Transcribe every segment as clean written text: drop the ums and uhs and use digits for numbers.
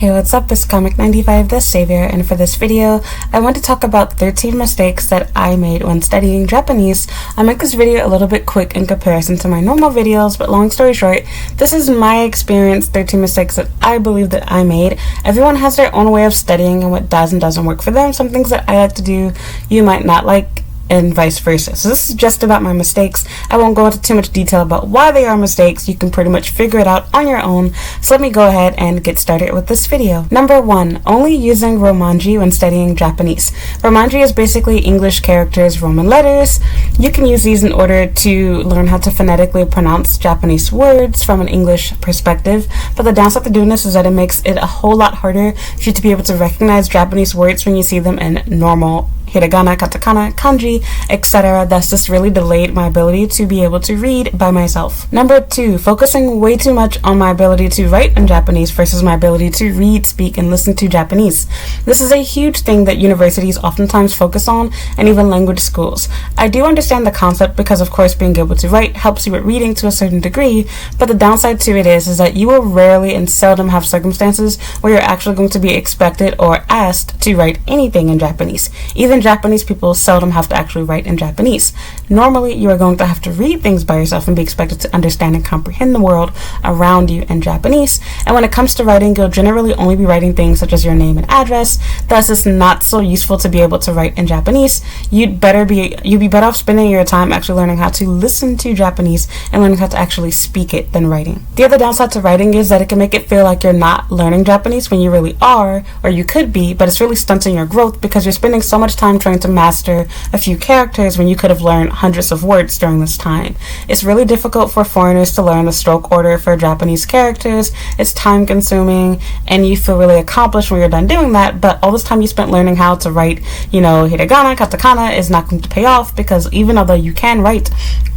Hey, what's up? It's Comic95 the Savior, and for this video, I want to talk about 13 mistakes that I made when studying Japanese. I'll make this video a little bit quick in comparison to my normal videos, but long story short, this is my experience, 13 mistakes that I believe that I made. Everyone has their own way of studying and what does and doesn't work for them. Some things that I like to do, you might not like, and vice versa. So this is just about my mistakes. I won't go into too much detail about why they are mistakes. You can pretty much figure it out on your own. So let me go ahead and get started with this video. Number 1, only using Romanji when studying Japanese. Romanji is basically English characters, Roman letters. You can use these in order to learn how to phonetically pronounce Japanese words from an English perspective. But the downside to doing this is that it makes it a whole lot harder for you to be able to recognize Japanese words when you see them in normal hiragana, katakana, kanji, etc. That's just really delayed my ability to be able to read by myself. Number 2, focusing way too much on my ability to write in Japanese versus my ability to read, speak, and listen to Japanese. This is a huge thing that universities oftentimes focus on, and even language schools. I do understand the concept because, of course, being able to write helps you with reading to a certain degree, but the downside to it is that you will rarely and seldom have circumstances where you're actually going to be expected or asked to write anything in Japanese. Even Japanese people seldom have to actually write in Japanese. Normally, you are going to have to read things by yourself and be expected to understand and comprehend the world around you in Japanese. And when it comes to writing, you'll generally only be writing things such as your name and address. Thus, it's not so useful to be able to write in Japanese. You'd be better off spending your time actually learning how to listen to Japanese and learning how to actually speak it than writing. The other downside to writing is that it can make it feel like you're not learning Japanese when you really are, or you could be, but it's really stunting your growth because you're spending so much time trying to master a few characters when you could have learned hundreds of words during this time. It's really difficult for foreigners to learn the stroke order for Japanese characters. It's time consuming and you feel really accomplished when you're done doing that, but all this time you spent learning how to write, hiragana, katakana is not going to pay off because even although you can write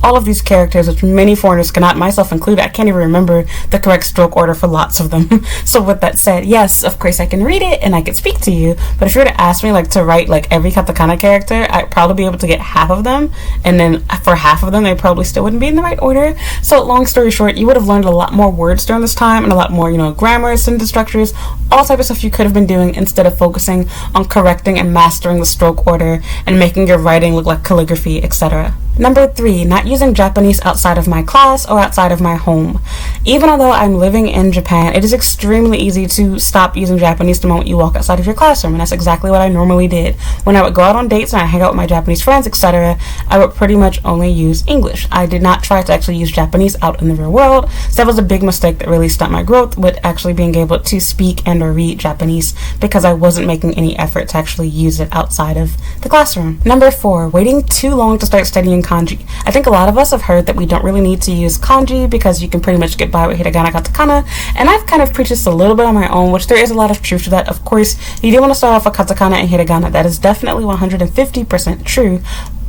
all of these characters, which many foreigners cannot, myself included, I can't even remember the correct stroke order for lots of them. So with that said, yes, of course I can read it and I can speak to you, but if you were to ask me to write every katakana character, I'd probably be able to get half of them, and then for half of them they probably still wouldn't be in the right order. So long story short, you would have learned a lot more words during this time and a lot more grammar, sentence structures, all type of stuff you could have been doing instead of focusing on correcting and mastering the stroke order and making your writing look like calligraphy, etc. Number 3, not using Japanese outside of my class or outside of my home. Even although I'm living in Japan, it is extremely easy to stop using Japanese the moment you walk outside of your classroom, and that's exactly what I normally did. When I would go out on dates and I hang out with my Japanese friends, etc., I would pretty much only use English. I did not try to actually use Japanese out in the real world, so that was a big mistake that really stopped my growth with actually being able to speak and or read Japanese because I wasn't making any effort to actually use it outside of the classroom. Number 4, waiting too long to start studying kanji. I think a lot of us have heard that we don't really need to use kanji because you can pretty much get by with hiragana, katakana, and I've kind of preached this a little bit on my own, which there is a lot of truth to that. Of course, you do want to start off with katakana and hiragana. That is definitely 150% true.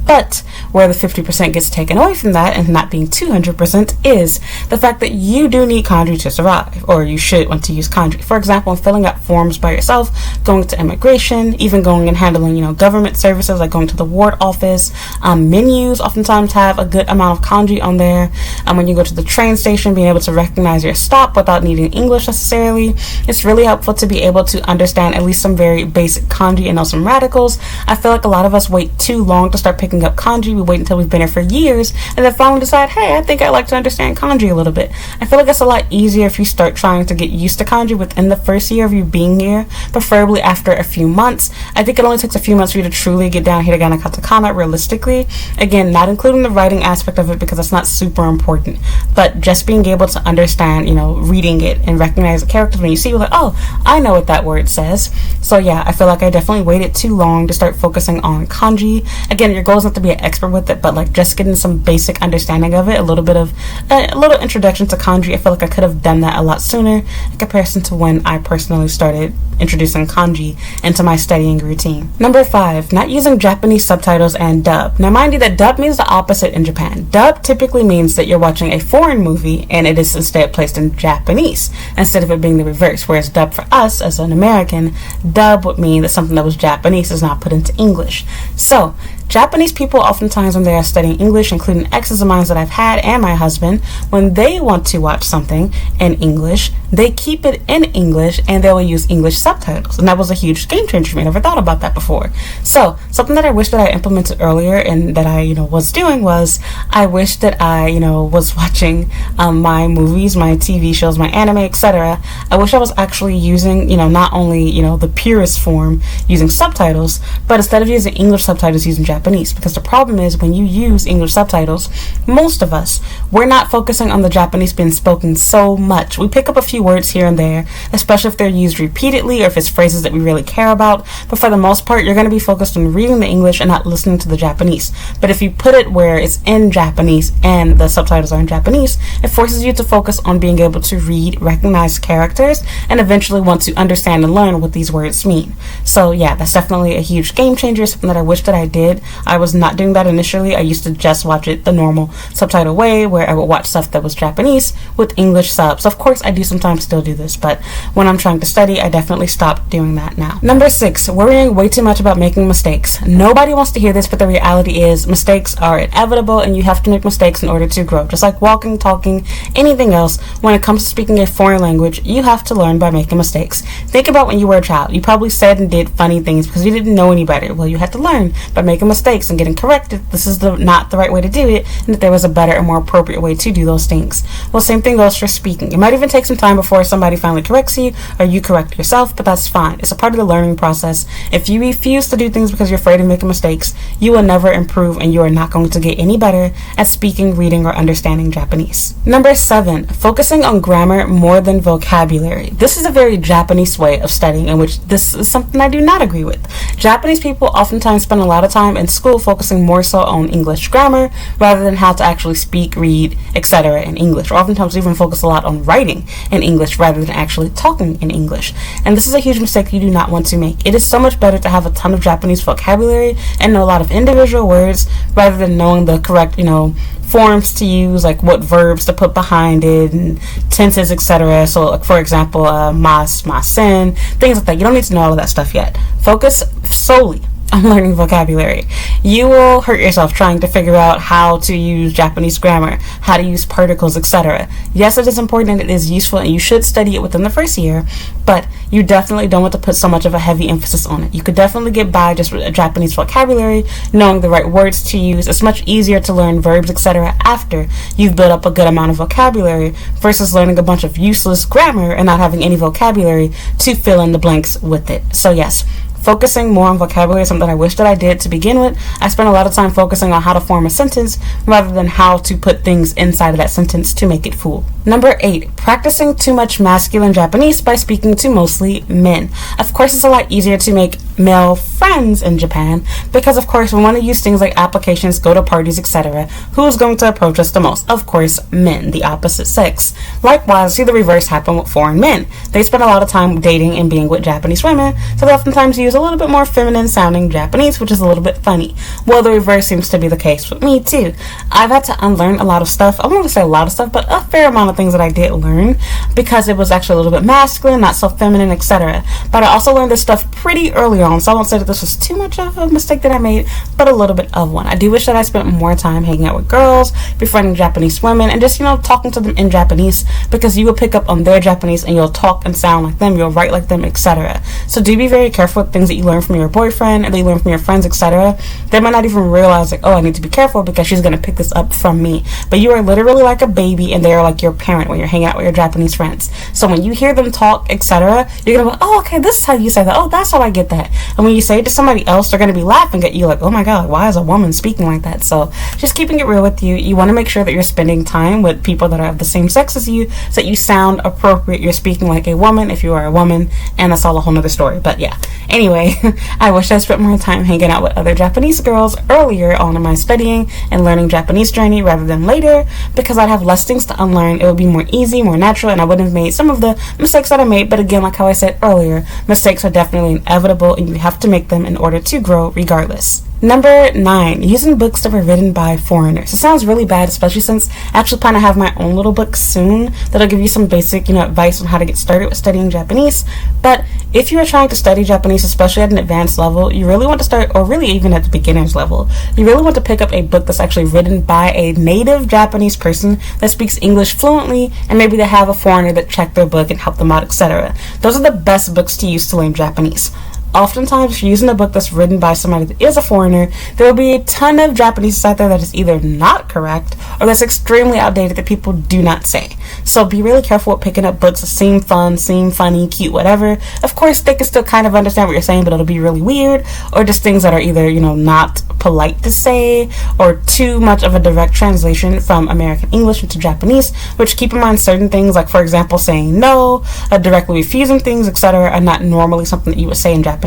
But where the 50% gets taken away from that, and not being 200%, is the fact that you do need kanji to survive, or you should want to use kanji. For example, filling out forms by yourself, going to immigration, even going and handling, government services like going to the ward office. Menus oftentimes have a good amount of kanji on there. When you go to the train station, being able to recognize your stop without needing English necessarily. It's really helpful to be able to understand at least some very basic kanji and know some radicals. I feel like a lot of us wait too long to start picking up kanji. We wait until we've been here for years and then finally decide, hey, I think I'd like to understand kanji a little bit. I feel like it's a lot easier if you start trying to get used to kanji within the first year of you being here, preferably after a few months. I think it only takes a few months for you to truly get down hiragana, katakana realistically. Again, not including the writing aspect of it because that's not super important, but just being able to understand, reading it and recognize the characters when you see, you're oh, I know what that word says. So yeah, I feel like I definitely waited too long to start focusing on kanji. Again, your goal is not to be an expert with it, but just getting some basic understanding of it, a little introduction to kanji. I feel like I could have done that a lot sooner in comparison to when I personally started introducing kanji into my studying routine. Number 5, not using Japanese subtitles and dub. Now mind you that dub means the opposite in Japan. Dub typically means that you're watching a foreign movie and it is instead placed in Japanese instead of it being the reverse, whereas dub for us as an American, dub would mean that something that was Japanese is now put into English. So Japanese people oftentimes when they are studying English, including exes of mine that I've had and my husband, when they want to watch something in English, they keep it in English and they will use English subtitles. And that was a huge game changer for me. I never thought about that before. So something that I wish that I implemented earlier and that I, was doing was I wish that I, was watching my movies, my TV shows, my anime, etc. I wish I was actually using, not only, the purest form using subtitles, but instead of using English subtitles, using Japanese. Because the problem is when you use English subtitles, most of us, we're not focusing on the Japanese being spoken so much. We pick up a few words here and there, especially if they're used repeatedly or if it's phrases that we really care about. But for the most part, you're going to be focused on reading the English and not listening to the Japanese. But if you put it where it's in Japanese and the subtitles are in Japanese, it forces you to focus on being able to read, recognize characters, and eventually want to understand and learn what these words mean. So yeah, that's definitely a huge game changer, something that I wish that I did. I was not doing that initially. I used to just watch it the normal subtitle way, where I would watch stuff that was Japanese with English subs. Of course, I do sometimes still do this, but when I'm trying to study, I definitely stopped doing that now. Number 6, worrying way too much about making mistakes. Nobody wants to hear this, but the reality is mistakes are inevitable and you have to make mistakes in order to grow. Just like walking, talking, anything else, when it comes to speaking a foreign language, you have to learn by making mistakes. Think about when you were a child. You probably said and did funny things because you didn't know any better. Well, you had to learn by making mistakes and getting corrected. This is not the right way to do it, and that there was a better and more appropriate way to do those things. Well, same thing goes for speaking. It might even take some time before somebody finally corrects you or you correct yourself, but that's fine. It's a part of the learning process. If you refuse to do things because you're afraid of making mistakes, you will never improve and you are not going to get any better at speaking, reading, or understanding Japanese. Number 7, focusing on grammar more than vocabulary. This is a very Japanese way of studying, in which this is something I do not agree with. Japanese people oftentimes spend a lot of time in school focusing more so on English grammar rather than how to actually speak, read, etc. in English, or oftentimes even focus a lot on writing in English rather than actually talking in English. And this is a huge mistake you do not want to make. It is so much better to have a ton of Japanese vocabulary and know a lot of individual words rather than knowing the correct, forms to use, like what verbs to put behind it and tenses, etc. So like, for example, mas, masen, things like that. You don't need to know all of that stuff yet. Focus solely on learning vocabulary. You will hurt yourself trying to figure out how to use Japanese grammar, how to use particles, etc. Yes, it is important and it is useful and you should study it within the first year, but you definitely don't want to put so much of a heavy emphasis on it. You could definitely get by just with a Japanese vocabulary, knowing the right words to use. It's much easier to learn verbs, etc. after you've built up a good amount of vocabulary versus learning a bunch of useless grammar and not having any vocabulary to fill in the blanks with it. So yes, focusing more on vocabulary is something I wish that I did to begin with. I spent a lot of time focusing on how to form a sentence rather than how to put things inside of that sentence to make it full. Number 8, practicing too much masculine Japanese by speaking to mostly men. Of course, it's a lot easier to make male friends in Japan because, of course, we want to use things like applications, go to parties, etc. Who's going to approach us the most? Of course, men, the opposite sex. Likewise, see the reverse happen with foreign men. They spend a lot of time dating and being with Japanese women, so they oftentimes use a little bit more feminine sounding Japanese, which is a little bit funny. Well, the reverse seems to be the case with me too. I've had to unlearn a lot of stuff. I won't say a lot of stuff, but a fair amount of things that I did learn because it was actually a little bit masculine, not so feminine, etc. But I also learned this stuff pretty early on, so I won't say that this was too much of a mistake that I made, but a little bit of one. I do wish that I spent more time hanging out with girls, befriending Japanese women, and just, talking to them in Japanese, because you will pick up on their Japanese and you'll talk and sound like them, you'll write like them, etc. So do be very careful with things that you learn from your boyfriend and that you learn from your friends, etc. They might not even realize, like, oh, I need to be careful because she's going to pick this up from me. But you are literally like a baby and they are like your parent when you're hanging out with your Japanese friends. So when you hear them talk, etc., you're going to go, oh, okay, this is how you say that. Oh, that's how I get that. And when you say it to somebody else, they're going to be laughing at you like, oh my God, why is a woman speaking like that? So just keeping it real with you. You want to make sure that you're spending time with people that are of the same sex as you so that you sound appropriate. You're speaking like a woman if you are a woman, and that's all a whole nother story. But yeah, anyway, I wish I spent more time hanging out with other Japanese girls earlier on in my studying and learning Japanese journey rather than later, because I'd have less things to unlearn. It would be more easy, more natural, and I wouldn't have made some of the mistakes that I made. But again, like how I said earlier, mistakes are definitely inevitable and you have to make them in order to grow regardless. Number 9, using books that were written by foreigners. It sounds really bad, especially since I actually plan to have my own little book soon that'll give you some basic, advice on how to get started with studying Japanese. But If you are trying to study Japanese, especially at an advanced level, you really want to start, or really even at the beginner's level, you really want to pick up a book that's actually written by a native Japanese person that speaks English fluently, and maybe they have a foreigner that checked their book and helped them out, etc. Those are the best books to use to learn Japanese. Oftentimes, if you're using a book that's written by somebody that is a foreigner, there will be a ton of Japanese out there that is either not correct or that's extremely outdated that people do not say. So be really careful with picking up books that seem fun, seem funny, cute, whatever. Of course, they can still kind of understand what you're saying, but it'll be really weird, or just things that are either, not polite to say, or too much of a direct translation from American English into Japanese, which, keep in mind, certain things, like, for example, saying no, directly refusing things, etc., are not normally something that you would say in Japanese.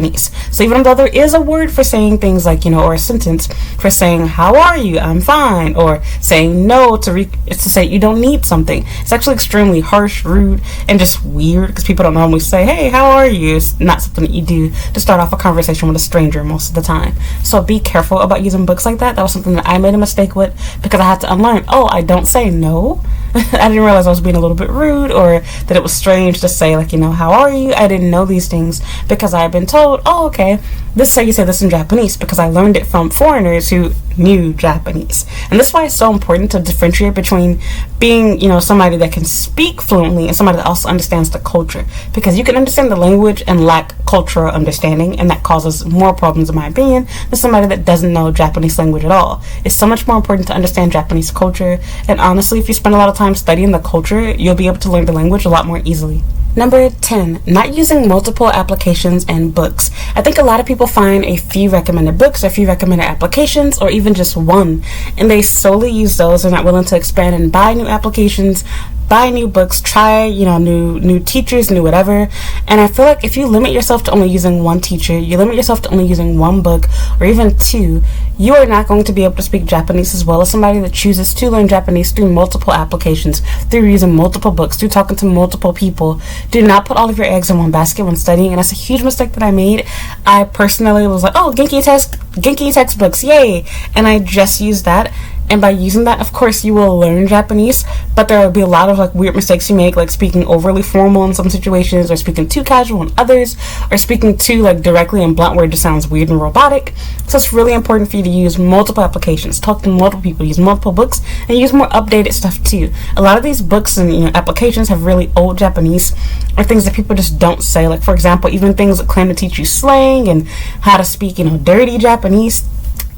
So even though there is a word for saying things like, or a sentence for saying, how are you? I'm fine. Or saying no to say you don't need something. It's actually extremely harsh, rude, and just weird, because people don't normally say, hey, how are you? It's not something that you do to start off a conversation with a stranger most of the time. So be careful about using books like that. That was something that I made a mistake with, because I had to unlearn, I don't say no. I didn't realize I was being a little bit rude, or that it was strange to say, like, how are you? I didn't know these things because I had been told, okay, this is how you say this in Japanese, because I learned it from foreigners who knew Japanese. And that's why it's so important to differentiate between being, somebody that can speak fluently and somebody that also understands the culture, because you can understand the language and lack cultural understanding, and that causes more problems, in my opinion, than somebody that doesn't know Japanese language at all. It's so much more important to understand Japanese culture, and honestly, if you spend a lot of time studying the culture, you'll be able to learn the language a lot more easily. Number 10, not using multiple applications and books. I think a lot of people find a few recommended books, a few recommended applications, or even just one, and they solely use those. They're not willing to expand and buy new applications, buy new books, try, new teachers, new whatever. And I feel like if you limit yourself to only using one teacher, you limit yourself to only using one book, or even two, you are not going to be able to speak Japanese as well as somebody that chooses to learn Japanese through multiple applications, through using multiple books, through talking to multiple people. Do not put all of your eggs in one basket when studying, and that's a huge mistake that I made. I personally was like, Genki textbooks, yay! And I just used that. And by using that, of course, you will learn Japanese, but there will be a lot of weird mistakes you make, like speaking overly formal in some situations, or speaking too casual in others, or speaking too directly and blunt where it just sounds weird and robotic. So it's really important for you to use multiple applications, talk to multiple people, use multiple books, and use more updated stuff too. A lot of these books and applications have really old Japanese, or things that people just don't say. Like, for example, even things that claim to teach you slang and how to speak, dirty Japanese.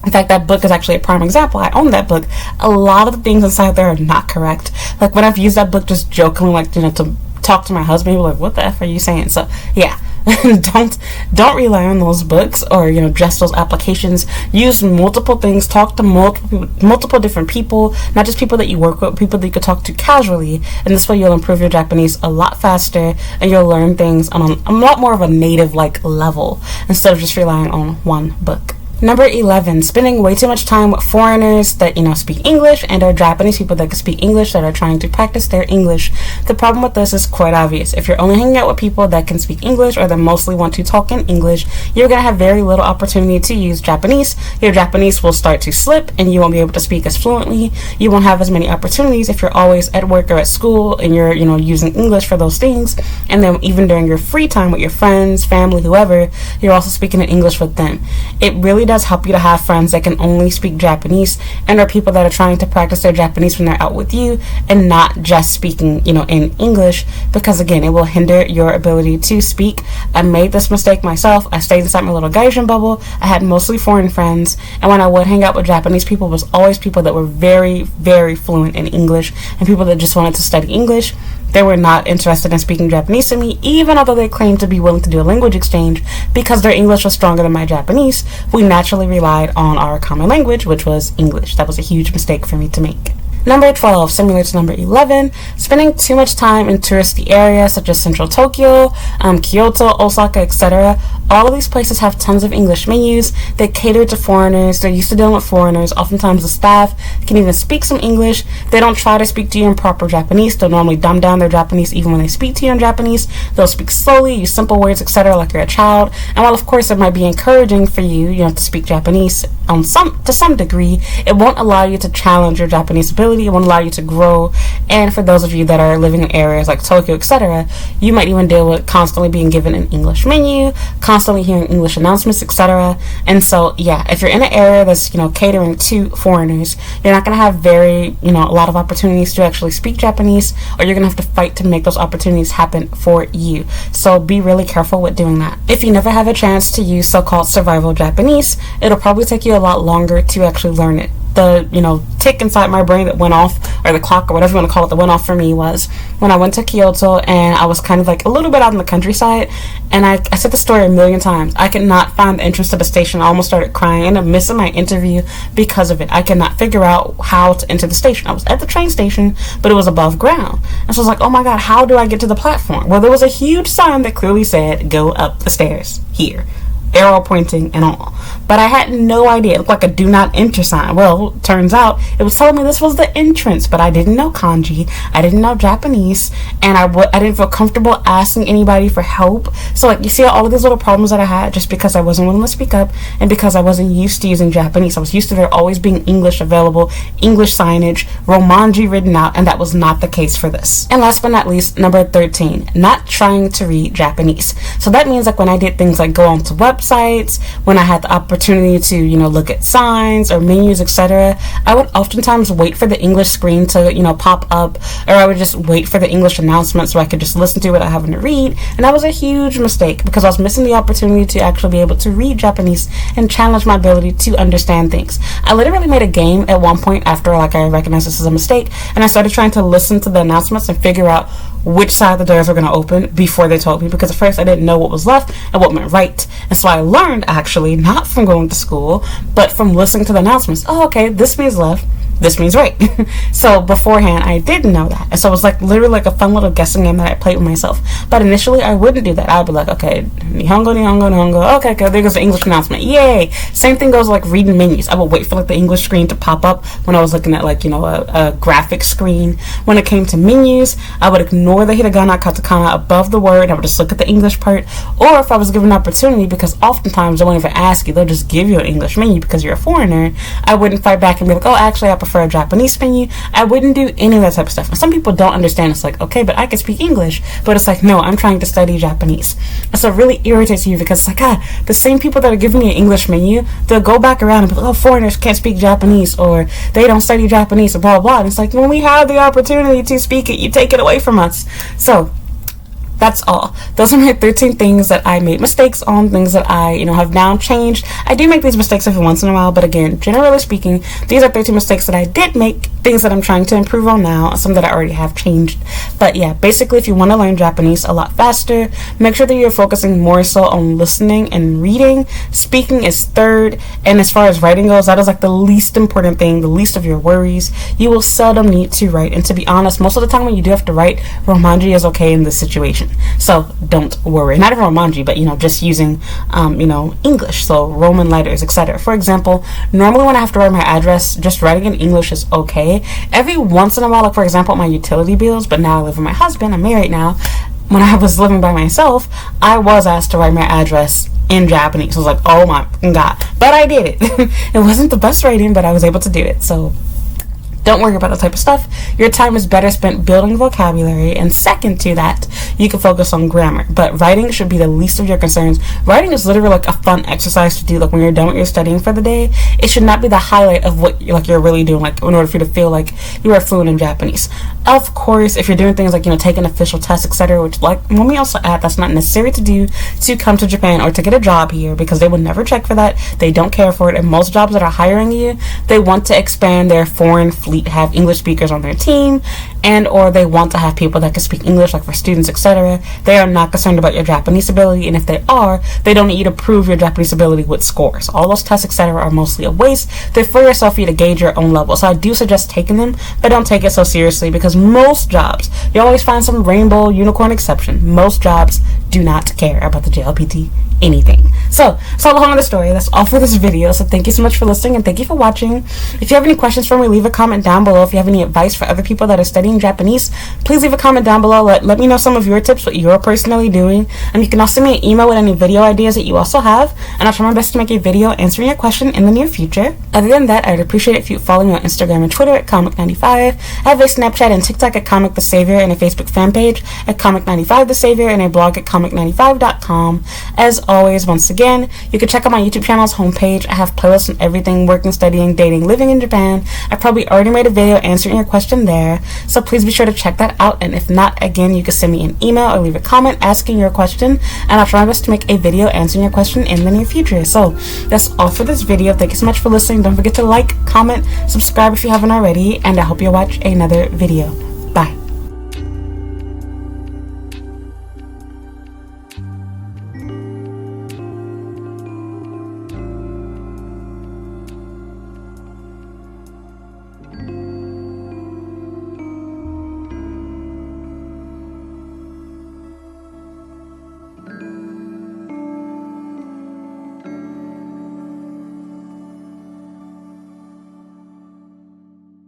In fact, that book is actually a prime example. I own that book. A lot of the things inside there are not correct. Like, when I've used that book just jokingly, to talk to my husband, he'll be like, what the F are you saying? So, yeah. don't rely on those books or just those applications. Use multiple things, talk to multiple different people, not just people that you work with, people that you could talk to casually, and this way you'll improve your Japanese a lot faster, and you'll learn things on a lot more of a native level instead of just relying on one book. Number 11, spending way too much time with foreigners that, speak English, and or Japanese people that can speak English that are trying to practice their English. The problem with this is quite obvious. If you're only hanging out with people that can speak English or that mostly want to talk in English, you're going to have very little opportunity to use Japanese. Your Japanese will start to slip, and you won't be able to speak as fluently. You won't have as many opportunities if you're always at work or at school and you're, using English for those things. And then even during your free time with your friends, family, whoever, you're also speaking in English with them. It really does help you to have friends that can only speak Japanese, and are people that are trying to practice their Japanese when they're out with you, and not just speaking in English, because again, it will hinder your ability to speak. I made this mistake myself. I stayed inside my little gaijin bubble. I had mostly foreign friends, and when I would hang out with Japanese people, it was always people that were very, very fluent in English, and people that just wanted to study English. They were not interested in speaking Japanese to me, even although they claimed to be willing to do a language exchange, because their English was stronger than my Japanese. We naturally relied on our common language, which was English. That was a huge mistake for me to make. Number 12, similar to number 11, spending too much time in touristy areas such as central Tokyo, Kyoto, Osaka, etc. All of these places have tons of English menus. They cater to foreigners. They're used to dealing with foreigners. Oftentimes the staff can even speak some English. They don't try to speak to you in proper Japanese. They'll normally dumb down their Japanese even when they speak to you in Japanese. They'll speak slowly, use simple words, etc., like you're a child. And while of course it might be encouraging for you, to speak Japanese to some degree, it won't allow you to challenge your Japanese ability. It won't allow you to grow. And for those of you that are living in areas like Tokyo, etc., you might even deal with constantly being given an English menu, constantly hearing English announcements, etc. And so, yeah, if you're in an area that's, catering to foreigners, you're not going to have a lot of opportunities to actually speak Japanese, or you're going to have to fight to make those opportunities happen for you. So be really careful with doing that. If you never have a chance to use so-called survival Japanese, it'll probably take you a lot longer to actually learn it. The tick inside my brain that went off, or the clock or whatever you want to call it, that went off for me was when I went to Kyoto, and I was kind of like a little bit out in the countryside, and I said the story a million times. I could not find the entrance to the station. I almost started crying. I ended up missing my interview because of it. I could not figure out how to enter the station. I was at the train station, but it was above ground, and so I was like, oh my god, how do I get to the platform? Well, there was a huge sign that clearly said go up the stairs here, arrow pointing and all, but I had no idea. It looked like a do not enter sign. Well, turns out it was telling me this was the entrance, but I didn't know kanji, I didn't know Japanese, and I didn't feel comfortable asking anybody for help. So you see all of these little problems that I had just because I wasn't willing to speak up, and because I wasn't used to using Japanese. I was used to there always being English available, English signage, romanji written out, and that was not the case for this. And last but not least, number 13, not trying to read Japanese. So that means when I did things like go onto websites, when I had the opportunity to look at signs or menus, etc., I would oftentimes wait for the English screen to pop up, or I would just wait for the English announcement so I could just listen to it without having to read. And that was a huge mistake because I was missing the opportunity to actually be able to read Japanese and challenge my ability to understand things. I literally made a game at one point after I recognized this as a mistake, and I started trying to listen to the announcements and figure out which side the doors were going to open before they told me, because at first I didn't know what was left and what went right. And so I learned, actually, not from going to school, but from listening to the announcements. Oh, okay, this means left, this means right. So beforehand, I didn't know that. And so it was literally a fun little guessing game that I played with myself. But initially, I wouldn't do that. I'd be like, okay, Nihongo, Nihongo, Nihongo. Okay, there goes the English announcement. Yay! Same thing goes reading menus. I would wait for the English screen to pop up when I was looking at a graphic screen. When it came to menus, I would ignore the hiragana, katakana above the word. I would just look at the English part. Or if I was given an opportunity, because oftentimes they won't even ask you, they'll just give you an English menu because you're a foreigner, I wouldn't fight back and be like, oh, actually, I prefer a Japanese menu. I wouldn't do any of that type of stuff. And some people don't understand. It's okay, but I can speak English. But it's no, I'm trying to study Japanese. And so it really irritates you because it's the same people that are giving me an English menu, they'll go back around and be like, oh, foreigners can't speak Japanese, or they don't study Japanese, or blah, blah. And it's when we have the opportunity to speak it, you take it away from us. So that's all. Those are my 13 things that I made mistakes on, things that I, have now changed. I do make these mistakes every once in a while, but again, generally speaking, these are 13 mistakes that I did make, things that I'm trying to improve on now, some that I already have changed. But yeah, basically, if you want to learn Japanese a lot faster, make sure that you're focusing more so on listening and reading. Speaking is third, and as far as writing goes, that is the least important thing, the least of your worries. You will seldom need to write, and to be honest, most of the time when you do have to write, romanji is okay in this situation. So don't worry. Not even romanji, but just using English, so Roman letters, etc. For example, normally when I have to write my address, just writing in English is okay. Every once in a while, for example, my utility bills, but now I live with my husband, I'm married now. When I was living by myself, I was asked to write my address in Japanese. I was oh my god. But I did it. It wasn't the best writing, but I was able to do it. So don't worry about that type of stuff. Your time is better spent building vocabulary, and second to that, you can focus on grammar. But writing should be the least of your concerns. Writing is literally a fun exercise to do. When you're done with your studying for the day, it should not be the highlight of what you're really doing. In order for you to feel you are fluent in Japanese. Of course, if you're doing things taking official tests, etc., which let me also add, that's not necessary to do to come to Japan or to get a job here, because they would never check for that. They don't care for it. And most jobs that are hiring you, they want to expand their foreign athlete have English speakers on their team, and or they want to have people that can speak English, like for students, etc. They are not concerned about your Japanese ability, and if they are, they don't need you to prove your Japanese ability with scores. All those tests, etc. are mostly a waste. They're for yourself, for you to gauge your own level. So I do suggest taking them, but don't take it so seriously, because most jobs, you always find some rainbow unicorn exception. Most jobs do not care about the JLPT anything. So that's all the story. That's all for this video. So thank you so much for listening, and thank you for watching. If you have any questions for me, leave a comment down below. If you have any advice for other people that are studying Japanese, please leave a comment down below. Let me know some of your tips, what you're personally doing, and you can also send me an email with any video ideas that you also have, and I'll try my best to make a video answering your question in the near future. Other than that, I'd appreciate it if you follow me on Instagram and Twitter at Comic95. I have a Snapchat and TikTok at Comic the Savior, and a Facebook fan page at Comic95 the Savior, and a blog at Comic95.com. As always, once again, you can check out my YouTube channel's homepage. I have playlists on everything: working, studying, dating, living in Japan. I probably already made a video answering your question there, so please be sure to check that out. And if not, again, you can send me an email or leave a comment asking your question, and I'll try my best to make a video answering your question in the near future. So that's all for this video. Thank you so much for listening. Don't forget to like, comment, subscribe if you haven't already, and I hope you'll watch another video.